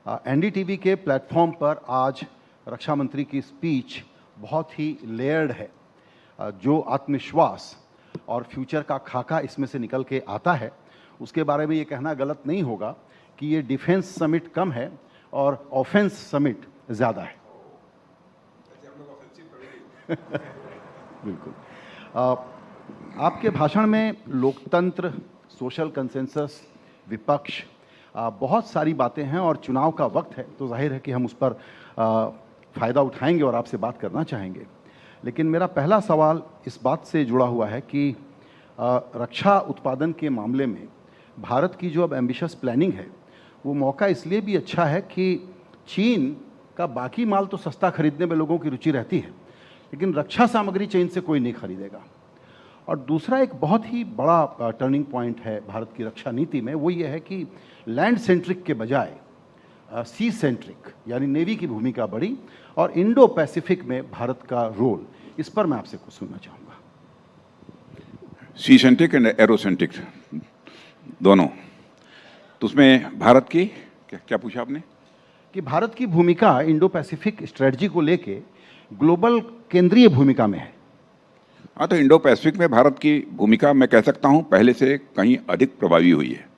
NDTV के platform पर आज रक्षा मंत्री की स्पीच बहुत ही लेयर्ड है। जो आत्मविश्वास और फ्यूचर का खाका इसमें से निकल के आता है, उसके बारे में ये कहना गलत नहीं होगा कि ये डिफेंस समिट कम है और ऑफेंस समिट ज़्यादा है। बिल्कुल। आपके भाषण में लोकतंत्र, सोशल कंसेंसस, विपक्ष, बहुत सारी बातें हैं और चुनाव का वक्त है तो जाहिर है कि हम उस पर फ़ायदा उठाएंगे और आपसे बात करना चाहेंगे। लेकिन मेरा पहला सवाल इस बात से जुड़ा हुआ है कि रक्षा उत्पादन के मामले में भारत की जो अब एम्बिशियस प्लानिंग है, वो मौका इसलिए भी अच्छा है कि चीन का बाकी माल तो सस्ता खरीदने में लोगों की रुचि रहती है, लेकिन रक्षा सामग्री चीन से कोई नहीं खरीदेगा। और दूसरा एक बहुत ही बड़ा टर्निंग पॉइंट है भारत की रक्षा नीति में, वो ये है कि लैंड सेंट्रिक के बजाय सी सेंट्रिक यानी नेवी की भूमिका बढ़ी और इंडो पैसिफिक में भारत का रोल, इस पर मैं आपसे कुछ सुनना चाहूँगा। सी सेंट्रिक एंड एरोसेंट्रिक दोनों, तो उसमें भारत की क्या पूछा आपने? कि भारत की भूमिका इंडो पैसिफिक स्ट्रेटजी को लेके ग्लोबल केंद्रीय भूमिका में है। हाँ, तो इंडो पैसिफिक में भारत की भूमिका मैं कह सकता हूँ पहले से कहीं अधिक प्रभावी हुई है।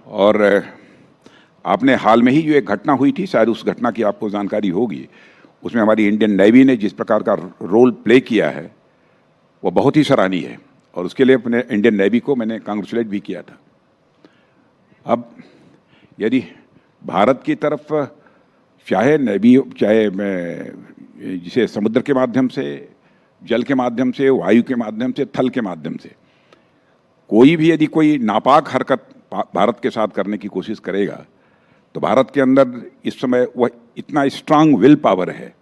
और आपने हाल में ही जो एक घटना हुई थी, शायद उस घटना की आपको जानकारी होगी, उसमें हमारी इंडियन नेवी ने जिस प्रकार का रोल प्ले किया है वो बहुत ही सराहनीय है और उसके लिए अपने इंडियन नेवी को मैंने कांग्रेचुलेट भी किया था। अब यदि भारत की तरफ चाहे नेवी, चाहे जिसे समुद्र के माध्यम से, जल के माध्यम से, वायु के माध्यम से, थल के माध्यम से कोई भी यदि कोई नापाक हरकत भारत के साथ करने की कोशिश करेगा तो भारत के अंदर इस समय वह इतना स्ट्रांग विल पावर है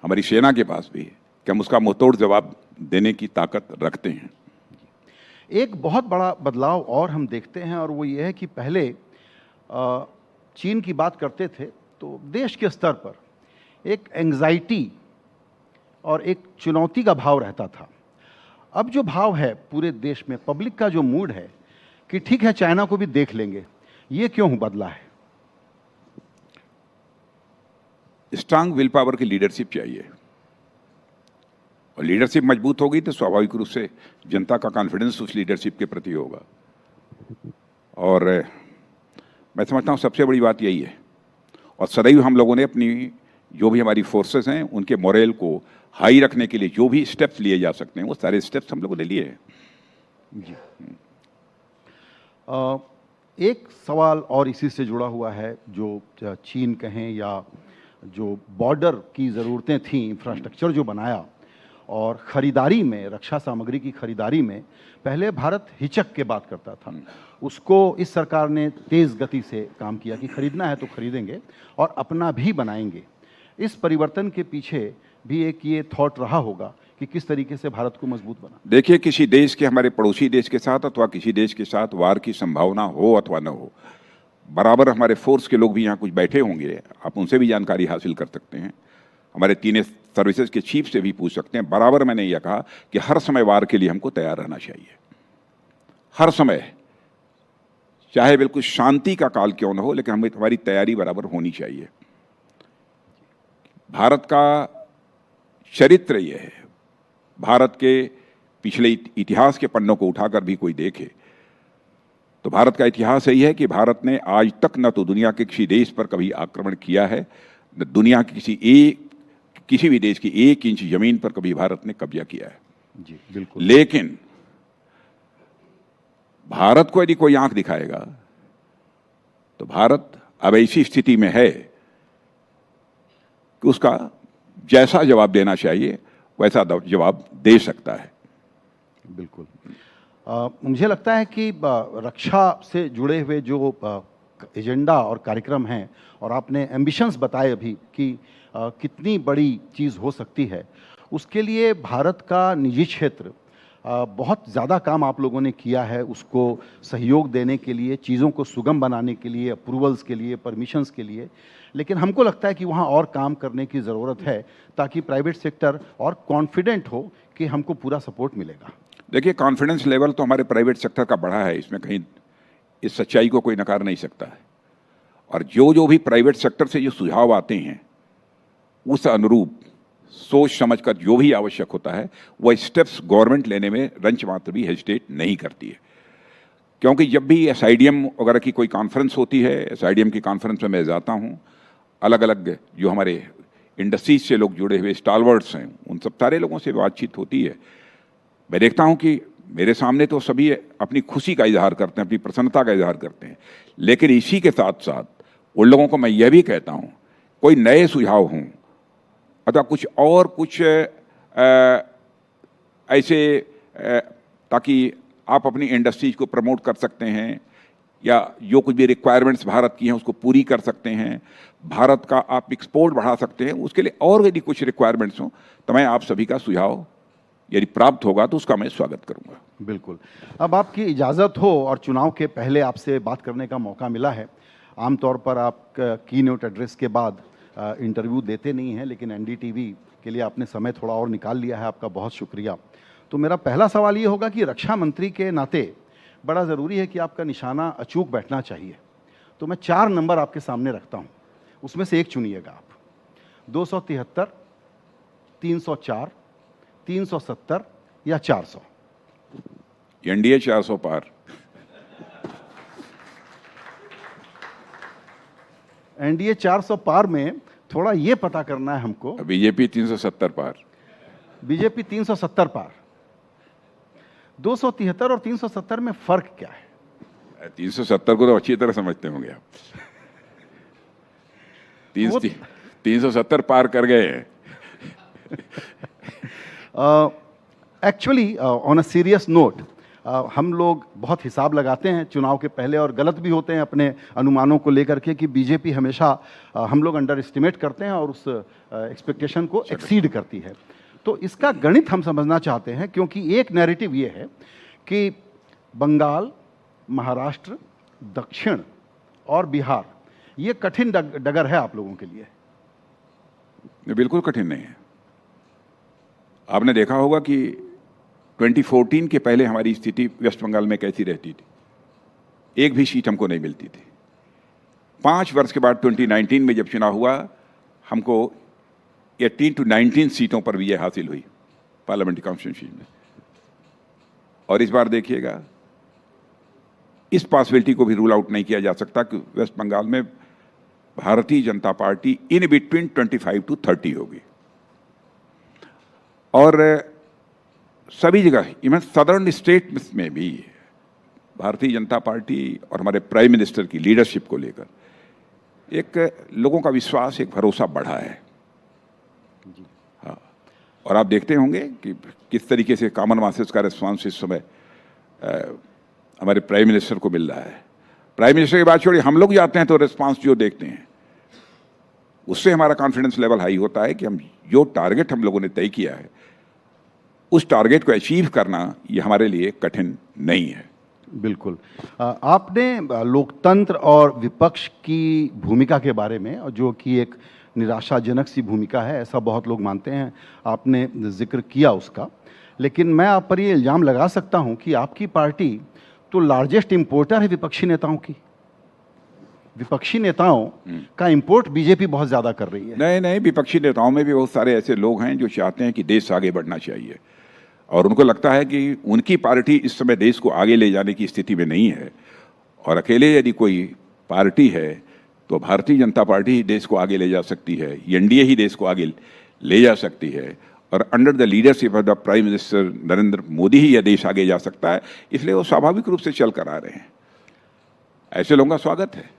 हमारी सेना के पास भी कि हम उसका मुंहतोड़ जवाब देने की ताकत रखते हैं। एक बहुत बड़ा बदलाव और हम देखते हैं और वो ये है कि पहले चीन की बात करते थे तो देश के स्तर पर एक एंग्जाइटी और एक चुनौती का भाव रहता था। अब जो भाव है पूरे देश में, पब्लिक का जो मूड है कि ठीक है चाइना को भी देख लेंगे, ये क्यों बदला है? स्ट्रांग विल पावर की लीडरशिप चाहिए और लीडरशिप मजबूत होगी तो स्वाभाविक रूप से जनता का कॉन्फिडेंस उस लीडरशिप के प्रति होगा। और मैं समझता हूँ सबसे बड़ी बात यही है और सदैव हम लोगों ने अपनी जो भी हमारी फोर्सेस हैं उनके मोरल को हाई रखने के लिए जो भी स्टेप्स लिए जा सकते हैं वो सारे स्टेप्स हम लोगों ने लिए हैं। जी। एक सवाल और इसी से जुड़ा हुआ है, जो चीन कहें या जो बॉर्डर की ज़रूरतें थी, इंफ्रास्ट्रक्चर जो बनाया और ख़रीदारी में, रक्षा सामग्री की ख़रीदारी में पहले भारत हिचक के बात करता था, उसको इस सरकार ने तेज़ गति से काम किया कि ख़रीदना है तो ख़रीदेंगे और अपना भी बनाएंगे। इस परिवर्तन के पीछे भी एक ये थॉट रहा होगा कि किस तरीके से भारत को मजबूत बना। देखिए, किसी देश के, हमारे पड़ोसी देश के साथ अथवा किसी देश के साथ वार की संभावना हो अथवा न हो, बराबर हमारे फोर्स के लोग भी यहाँ कुछ बैठे होंगे, आप उनसे भी जानकारी हासिल कर सकते हैं, हमारे तीनों सर्विसेज के चीफ से भी पूछ सकते हैं। बराबर मैंने यह कहा कि हर समय वार के लिए हमको तैयार रहना चाहिए, हर समय, चाहे बिल्कुल शांति का काल क्यों न हो, लेकिन हमारी तैयारी बराबर होनी चाहिए। भारत का चरित्र यह है, भारत के पिछले इतिहास के पन्नों को उठाकर भी कोई देखे तो भारत का इतिहास यही है कि भारत ने आज तक न तो दुनिया के किसी देश पर कभी आक्रमण किया है, न दुनिया की किसी भी देश की 1 इंच जमीन पर कभी भारत ने कब्जा किया है। जी बिल्कुल। लेकिन भारत को यदि कोई आंख दिखाएगा तो भारत अब ऐसी स्थिति में है कि उसका जैसा जवाब देना चाहिए वैसा जवाब दे सकता है। बिल्कुल। मुझे लगता है कि रक्षा से जुड़े हुए जो एजेंडा और कार्यक्रम हैं और आपने एम्बिशंस बताए अभी कि कितनी बड़ी चीज़ हो सकती है, उसके लिए भारत का निजी क्षेत्र बहुत ज़्यादा काम आप लोगों ने किया है, उसको सहयोग देने के लिए, चीज़ों को सुगम बनाने के लिए, अप्रूवल्स के लिए, परमिशंस के लिए। लेकिन हमको लगता है कि वहाँ और काम करने की ज़रूरत है ताकि प्राइवेट सेक्टर और कॉन्फिडेंट हो कि हमको पूरा सपोर्ट मिलेगा। देखिए, कॉन्फिडेंस लेवल तो हमारे प्राइवेट सेक्टर का बढ़ा है, इसमें कहीं इस सच्चाई को कोई नकार नहीं सकता है। और जो जो भी प्राइवेट सेक्टर से जो सुझाव आते हैं उस अनुरूप सोच समझ कर जो भी आवश्यक होता है वह स्टेप्स गवर्नमेंट लेने में रंच मात्र भी हेजिटेट नहीं करती है। क्योंकि जब भी एसआईडीएम वगैरह की कोई कॉन्फ्रेंस होती है, एसआईडीएम की कॉन्फ्रेंस में मैं जाता हूँ, अलग अलग जो हमारे इंडस्ट्रीज से लोग जुड़े हुए स्टालवर्ड्स हैं उन सब सारे लोगों से बातचीत होती है। मैं देखता हूँ कि मेरे सामने तो सभी अपनी खुशी का इजहार करते हैं, अपनी प्रसन्नता का इजहार करते हैं, लेकिन इसी के साथ साथ उन लोगों को मैं यह भी कहता हूँ कोई नए सुझाव हों अथवा कुछ ऐसे ताकि आप अपनी इंडस्ट्रीज को प्रमोट कर सकते हैं या जो कुछ भी रिक्वायरमेंट्स भारत की हैं उसको पूरी कर सकते हैं, भारत का आप एक्सपोर्ट बढ़ा सकते हैं, उसके लिए और यदि कुछ रिक्वायरमेंट्स हों तो मैं आप सभी का सुझाव यदि प्राप्त होगा तो उसका मैं स्वागत करूंगा। बिल्कुल। अब आपकी इजाज़त हो और चुनाव के पहले आपसे बात करने का मौका मिला है। आमतौर पर आप की नोट एड्रेस के बाद इंटरव्यू देते नहीं हैं, लेकिन एनडीटीवी के लिए आपने समय थोड़ा और निकाल लिया है, आपका बहुत शुक्रिया। तो मेरा पहला सवाल ये होगा कि रक्षा मंत्री के नाते बड़ा ज़रूरी है कि आपका निशाना अचूक बैठना चाहिए। तो मैं 4 नंबर आपके सामने रखता हूँ, उसमें से एक चुनिएगा आप। 273, 304, 370 या 400? एनडीए 400 पार। एनडीए 400 पार में थोड़ा ये पता करना है हमको। बीजेपी 370 पार। बीजेपी 370 पार। 273 और 370 में फर्क क्या है? 370 को तो अच्छी तरह समझते होंगे आप। 370 पार कर गए हैं। Actually on a serious note, हम लोग बहुत हिसाब लगाते हैं चुनाव के पहले और गलत भी होते हैं अपने अनुमानों को लेकर के कि बीजेपी हमेशा हम लोग अंडर एस्टिमेट करते हैं और उस एक्सपेक्टेशन को एक्सीड करती है। तो इसका गणित हम समझना चाहते हैं, क्योंकि एक नैरेटिव ये है कि बंगाल, महाराष्ट्र, दक्षिण और बिहार ये कठिन डगर है आप लोगों के लिए। बिल्कुल कठिन नहीं है। आपने देखा होगा कि 2014 के पहले हमारी स्थिति वेस्ट बंगाल में कैसी रहती थी, एक भी सीट हमको नहीं मिलती थी। 5 वर्ष के बाद 2019 में जब चुनाव हुआ, हमको 18 to 19 सीटों पर विजय हासिल हुई पार्लियामेंट्री कॉन्स्टिट्यूंसी में। और इस बार देखिएगा, इस पॉसिबिलिटी को भी रूल आउट नहीं किया जा सकता कि वेस्ट बंगाल में Bharatiya Janata party in between 25 to 30 होगी। और सभी जगह इवन सदर्न स्टेट में भी भारतीय जनता पार्टी और हमारे प्राइम मिनिस्टर की लीडरशिप को लेकर एक लोगों का विश्वास, एक भरोसा बढ़ा है। हाँ, और आप देखते होंगे कि किस तरीके से कॉमन मासेस का रिस्पांस इस समय हमारे प्राइम मिनिस्टर को मिल रहा है। प्राइम मिनिस्टर की बात छोड़िए, हम लोग जाते हैं तो रिस्पांस जो देखते हैं उससे हमारा कॉन्फिडेंस लेवल हाई होता है कि हम जो टारगेट हम लोगों ने तय किया है उस टारगेट को अचीव करना ये हमारे लिए कठिन नहीं है। बिल्कुल। आपने लोकतंत्र और विपक्ष की भूमिका के बारे में, जो कि एक निराशाजनक सी भूमिका है, ऐसा बहुत लोग मानते हैं, आपने जिक्र किया उसका। लेकिन मैं आप पर ये इल्ज़ाम लगा सकता हूं कि आपकी पार्टी तो लार्जेस्ट इंपोर्टर है विपक्षी नेताओं की। विपक्षी नेताओं का इंपोर्ट बीजेपी बहुत ज़्यादा कर रही है। नहीं, विपक्षी नेताओं में भी बहुत सारे ऐसे लोग हैं जो चाहते हैं कि देश आगे बढ़ना चाहिए और उनको लगता है कि उनकी पार्टी इस समय देश को आगे ले जाने की स्थिति में नहीं है, और अकेले यदि कोई पार्टी है तो भारतीय जनता पार्टी ही देश को आगे ले जा सकती है, एनडीए ही देश को आगे ले जा सकती है, और under the leadership of the prime minister Narendra Modi ही यह देश आगे जा सकता है। इसलिए वो स्वाभाविक रूप से चल कर आ रहे हैं। ऐसे लोगों का स्वागत है।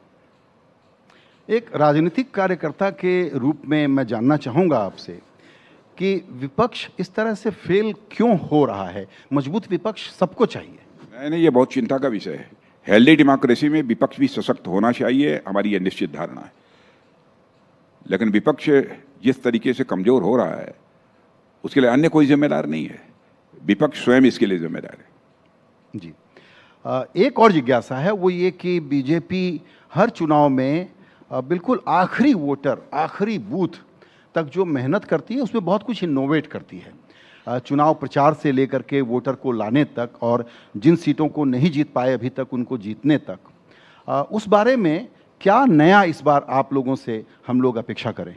एक राजनीतिक कार्यकर्ता के रूप में मैं जानना चाहूँगा आपसे कि विपक्ष इस तरह से फेल क्यों हो रहा है? मजबूत विपक्ष सबको चाहिए। नहीं, ये बहुत चिंता का विषय है। हेल्दी डेमोक्रेसी में विपक्ष भी सशक्त होना चाहिए, हमारी यह निश्चित धारणा है। लेकिन विपक्ष जिस तरीके से कमजोर हो रहा है उसके लिए अन्य कोई जिम्मेदार नहीं है, विपक्ष स्वयं इसके लिए जिम्मेदार है। जी। एक और जिज्ञासा है, वो ये कि बीजेपी हर चुनाव में बिल्कुल आखिरी वोटर, आखिरी बूथ तक जो मेहनत करती है उसमें बहुत कुछ इनोवेट करती है। चुनाव प्रचार से लेकर के वोटर को लाने तक, और जिन सीटों को नहीं जीत पाए अभी तक उनको जीतने तक। उस बारे में क्या नया इस बार आप लोगों से हम लोग अपेक्षा करें?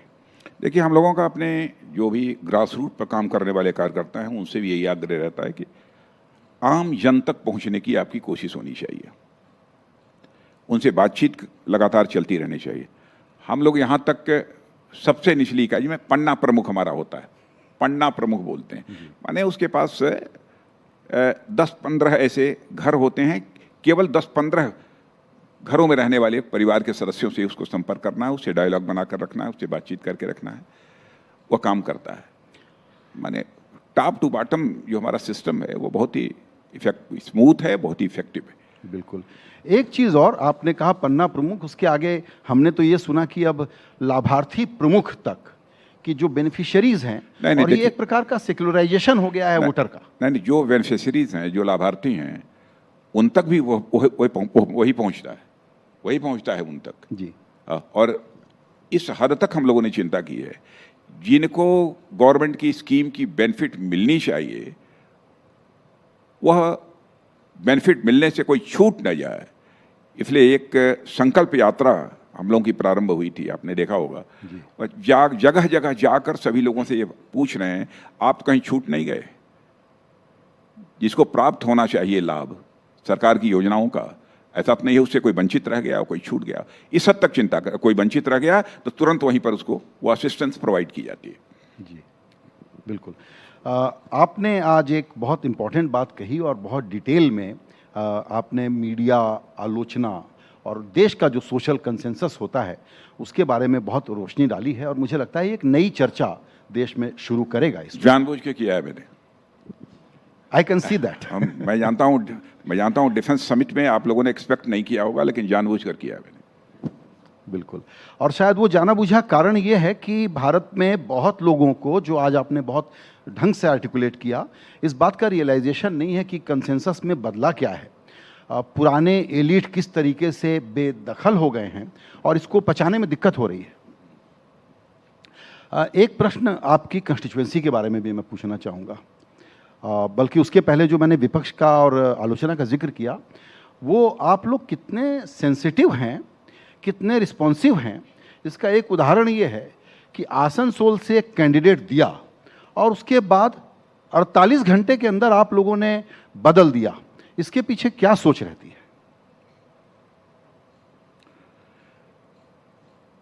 देखिए, हम लोगों का अपने जो भी ग्रास रूट पर काम करने वाले कार्यकर्ता हैं उनसे भी यही आग्रह रहता है कि आम जन तक पहुंचने की आपकी कोशिश होनी चाहिए, उनसे बातचीत लगातार चलती रहनी चाहिए। हम लोग यहाँ तक सबसे निचली इकाई में पन्ना प्रमुख हमारा होता है, पन्ना प्रमुख बोलते हैं, माने उसके पास 10-15 ऐसे घर होते हैं, केवल 10-15 घरों में रहने वाले परिवार के सदस्यों से उसको संपर्क करना है, उससे डायलॉग बनाकर रखना है, उससे बातचीत करके रखना है, वह काम करता है। माने टॉप टू बॉटम जो हमारा सिस्टम है वो बहुत ही स्मूथ है, बहुत ही इफेक्टिव है। बिल्कुल। एक चीज़ और, आपने कहा पन्ना प्रमुख, उसके आगे हमने तो ये सुना कि अब लाभार्थी प्रमुख तक कि जो बेनिफिशियरीज हैं, नहीं, और ये एक प्रकार का सेक्युलराइजेशन हो गया है वोटर का। नहीं, जो बेनिफिशियरीज हैं, जो लाभार्थी हैं, उन तक भी वही पहुंचता है उन तक जी। और इस हद तक हम लोगों ने चिंता की है, जिनको गवर्नमेंट की स्कीम की बेनिफिट मिलनी चाहिए वह बेनिफिट मिलने से कोई छूट न जाए, इसलिए एक संकल्प यात्रा हम लोगों की प्रारंभ हुई थी, आपने देखा होगा। और जगह जगह जाकर सभी लोगों से ये पूछ रहे हैं, आप कहीं छूट नहीं गए? जिसको प्राप्त होना चाहिए लाभ सरकार की योजनाओं का, ऐसा तो नहीं है उससे कोई वंचित रह गया, कोई छूट गया। इस हद तक चिंता कर, कोई वंचित रह गया तो तुरंत वहीं पर उसको वो असिस्टेंस प्रोवाइड की जाती है। जी, बिल्कुल। आपने आज एक बहुत इम्पॉर्टेंट बात कही और बहुत डिटेल में आपने मीडिया आलोचना और देश का जो सोशल कंसेंसस होता है उसके बारे में बहुत रोशनी डाली है, और मुझे लगता है एक नई चर्चा देश में शुरू करेगा। इस जानबूझ के किया है मैंने, आई कैन सी दैट। मैं जानता हूँ डिफेंस समिट में आप लोगों ने एक्सपेक्ट नहीं किया होगा, लेकिन जानबूझ कर किया है मैंने। बिल्कुल। और शायद वो जाना बुझा कारण ये है कि भारत में बहुत लोगों को, जो आज आपने बहुत ढंग से आर्टिकुलेट किया, इस बात का रियलाइजेशन नहीं है कि कंसेंसस में बदला क्या है, पुराने एलिट किस तरीके से बेदखल हो गए हैं और इसको पचाने में दिक्कत हो रही है। एक प्रश्न आपकी कंस्टिट्यूएंसी के बारे में भी मैं पूछना चाहूँगा, बल्कि उसके पहले जो मैंने विपक्ष का और आलोचना का जिक्र किया, वो आप लोग कितने सेंसिटिव हैं, कितने रिस्पॉन्सिव हैं। इसका एक उदाहरण ये है कि आसनसोल से एक कैंडिडेट दिया और उसके बाद 48 घंटे के अंदर आप लोगों ने बदल दिया, इसके पीछे क्या सोच रहती है?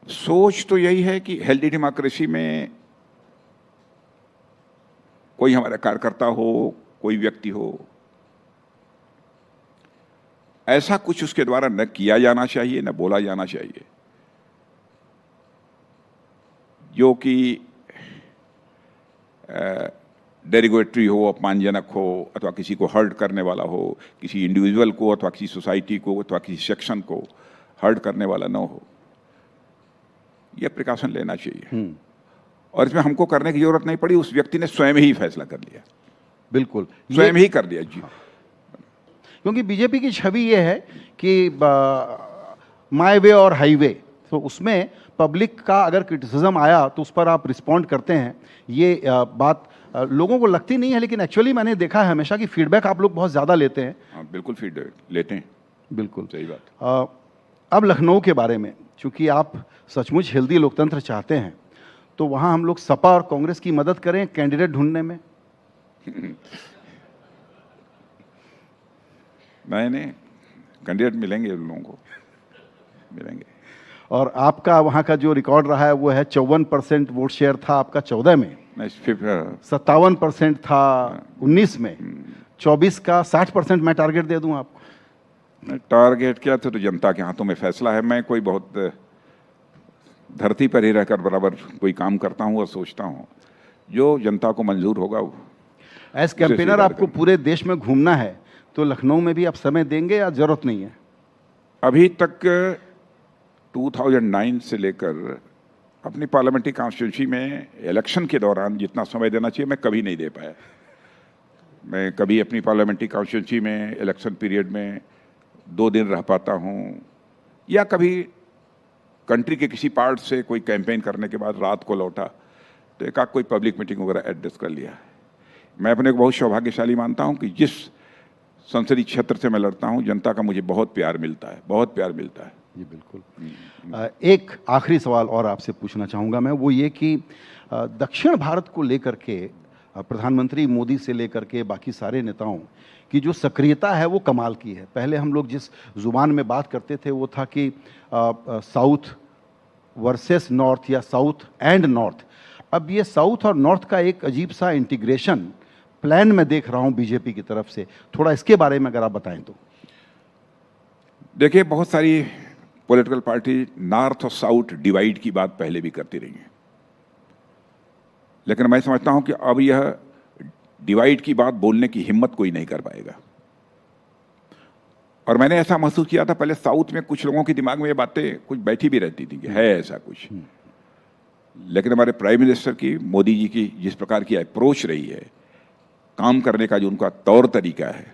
सोच तो यही है कि हेल्दी डेमोक्रेसी में कोई हमारा कार्यकर्ता हो, कोई व्यक्ति हो, ऐसा कुछ उसके द्वारा न किया जाना चाहिए, न बोला जाना चाहिए जो कि डेरिगेटरी हो, अपमानजनक हो, अथवा किसी को हर्ट करने वाला हो, किसी इंडिविजुअल को अथवा किसी सोसाइटी को अथवा किसी सेक्शन को हर्ट करने वाला न हो। यह प्रिकॉशन लेना चाहिए, और इसमें हमको करने की जरूरत नहीं पड़ी, उस व्यक्ति ने स्वयं ही फैसला कर लिया। बिल्कुल, स्वयं ही कर दिया जी। क्योंकि बीजेपी की छवि ये है कि माय वे और हाईवे, तो उसमें पब्लिक का अगर क्रिटिसिज्म आया तो उस पर आप रिस्पॉन्ड करते हैं। ये बात लोगों को लगती नहीं है, लेकिन एक्चुअली मैंने देखा है हमेशा कि फीडबैक आप लोग बहुत ज़्यादा लेते हैं। हाँ, बिल्कुल फीडबैक लेते हैं। बिल्कुल सही बात। अब लखनऊ के बारे में, चूंकि आप सचमुच हेल्दी लोकतंत्र चाहते हैं, तो वहाँ हम लोग सपा और कांग्रेस की मदद करें कैंडिडेट ढूंढने में। नहीं, कैंडिडेट मिलेंगे, उन लोगों को मिलेंगे। और आपका वहाँ का जो रिकॉर्ड रहा है वो है 54% वोट शेयर था आपका 14 में, 57% था 19 में, 24 का 60% मैं टारगेट दे दूं आपको। टारगेट क्या, तो जनता के हाथों में फैसला है। मैं कोई बहुत धरती पर ही रहकर बराबर कोई काम करता हूँ और सोचता हूँ, जो जनता को मंजूर होगा वो। एज कैंपेनर आपको पूरे देश में घूमना है, तो लखनऊ में भी आप समय देंगे या जरूरत नहीं है? अभी तक 2009 से लेकर अपनी पार्लियामेंट्री कॉन्स्टिट्यूंसी में इलेक्शन के दौरान जितना समय देना चाहिए मैं कभी नहीं दे पाया। मैं कभी अपनी पार्लियामेंट्री कॉन्स्टिट्यूंसी में इलेक्शन पीरियड में 2 दिन रह पाता हूँ, या कभी कंट्री के किसी पार्ट से कोई कैंपेन करने के बाद रात को लौटा तो एक कोई पब्लिक मीटिंग वगैरह एड्रेस कर लिया है। मैं अपने को बहुत सौभाग्यशाली मानता हूँ कि जिस संसदीय क्षेत्र से मैं लड़ता हूँ, जनता का मुझे बहुत प्यार मिलता है, बहुत प्यार मिलता है। जी बिल्कुल। एक आखिरी सवाल और आपसे पूछना चाहूँगा मैं, वो ये कि दक्षिण भारत को लेकर के प्रधानमंत्री मोदी से लेकर के बाकी सारे नेताओं की जो सक्रियता है वो कमाल की है। पहले हम लोग जिस ज़ुबान में बात करते थे वो था कि साउथ वर्सेस नॉर्थ या साउथ एंड नॉर्थ। अब ये साउथ और नॉर्थ का एक अजीब सा इंटीग्रेशन प्लान मैं देख रहा हूँ बीजेपी की तरफ से, थोड़ा इसके बारे में अगर आप बताएं तो। देखिए, बहुत सारी पॉलिटिकल पार्टी नॉर्थ और साउथ डिवाइड की बात पहले भी करती रही हैं, लेकिन मैं समझता हूं कि अब यह डिवाइड की बात बोलने की हिम्मत कोई नहीं कर पाएगा। और मैंने ऐसा महसूस किया था पहले साउथ में कुछ लोगों के दिमाग में ये बातें कुछ बैठी भी रहती थी कि है ऐसा कुछ, लेकिन हमारे प्राइम मिनिस्टर की, मोदी जी की जिस प्रकार की अप्रोच रही है, काम करने का जो उनका तौर तरीका है,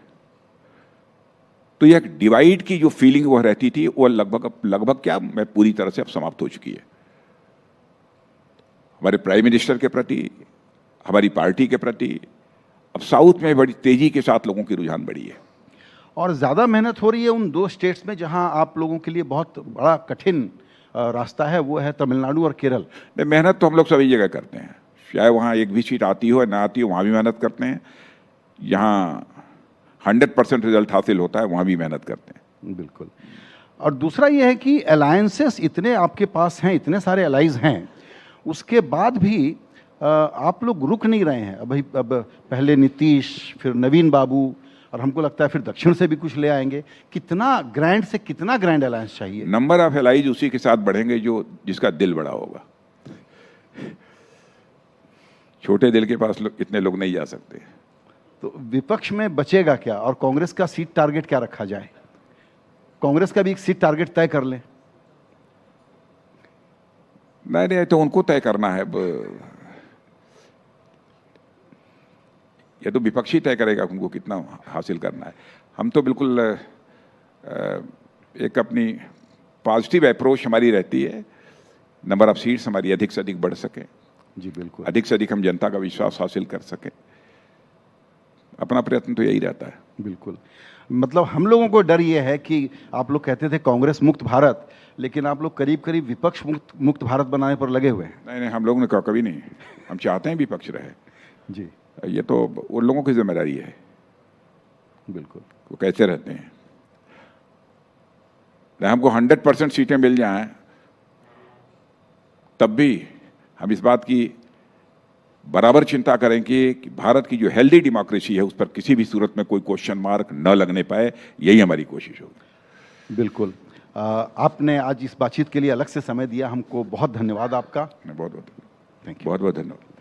तो यह डिवाइड की जो फीलिंग वह रहती थी वो लगभग क्या मैं पूरी तरह से अब समाप्त हो चुकी है। हमारे प्राइम मिनिस्टर के प्रति, हमारी पार्टी के प्रति अब साउथ में बड़ी तेजी के साथ लोगों की रुझान बढ़ी है। और ज़्यादा मेहनत हो रही है उन दो स्टेट्स में जहां आप लोगों के लिए बहुत बड़ा कठिन रास्ता है, वो है तमिलनाडु और केरल। नहीं, मेहनत तो हम लोग सभी जगह करते हैं, चाहे वहाँ एक भी सीट आती हो या ना आती हो, वहाँ भी मेहनत करते हैं। यहाँ 100% रिजल्ट हासिल होता है, वहाँ भी मेहनत करते हैं। बिल्कुल। और दूसरा ये है कि अलायंसेस इतने आपके पास हैं, इतने सारे अलाइज हैं, उसके बाद भी आप लोग रुक नहीं रहे हैं। अब पहले नीतीश, फिर नवीन बाबू, और हमको लगता है फिर दक्षिण से भी कुछ ले आएंगे। कितना ग्रैंड से कितना ग्रैंड अलायंस चाहिए? नंबर ऑफ एलाइज उसी के साथ बढ़ेंगे जो जिसका दिल बड़ा होगा। छोटे दिल के पास इतने लोग नहीं जा सकते। तो विपक्ष में बचेगा क्या, और कांग्रेस का सीट टारगेट क्या रखा जाए? कांग्रेस का भी एक सीट टारगेट तय कर लें। नहीं, तो उनको तय करना है। ये तो विपक्षी तय करेगा उनको कितना हासिल करना है। हम तो बिल्कुल एक अपनी पॉजिटिव अप्रोच हमारी रहती है, नंबर ऑफ सीट्स हमारी अधिक से अधिक बढ़ सके। जी बिल्कुल। अधिक से अधिक हम जनता का विश्वास हासिल कर सके। अपना प्रयत्न तो यही रहता है। बिल्कुल। मतलब हम लोगों को डर ये है कि आप लोग कहते थे कांग्रेस मुक्त भारत, लेकिन आप लोग करीब करीब विपक्ष मुक्त भारत बनाने पर लगे हुए हैं। नहीं, हम लोगों ने कहा कभी नहीं। हम चाहते हैं विपक्ष रहे। जी ये तो उन लोगों की जिम्मेदारी है। बिल्कुल। वो कैसे रहते हैं। हमको 100% सीटें मिल जाएं, तब भी हम इस बात की बराबर चिंता करें कि भारत की जो हेल्दी डेमोक्रेसी है उस पर किसी भी सूरत में कोई क्वेश्चन मार्क न लगने पाए। यही हमारी कोशिश होगी। बिल्कुल। आपने आज इस बातचीत के लिए अलग से समय दिया, हमको बहुत धन्यवाद आपका। बहुत बहुत थैंक यू। बहुत धन्यवाद।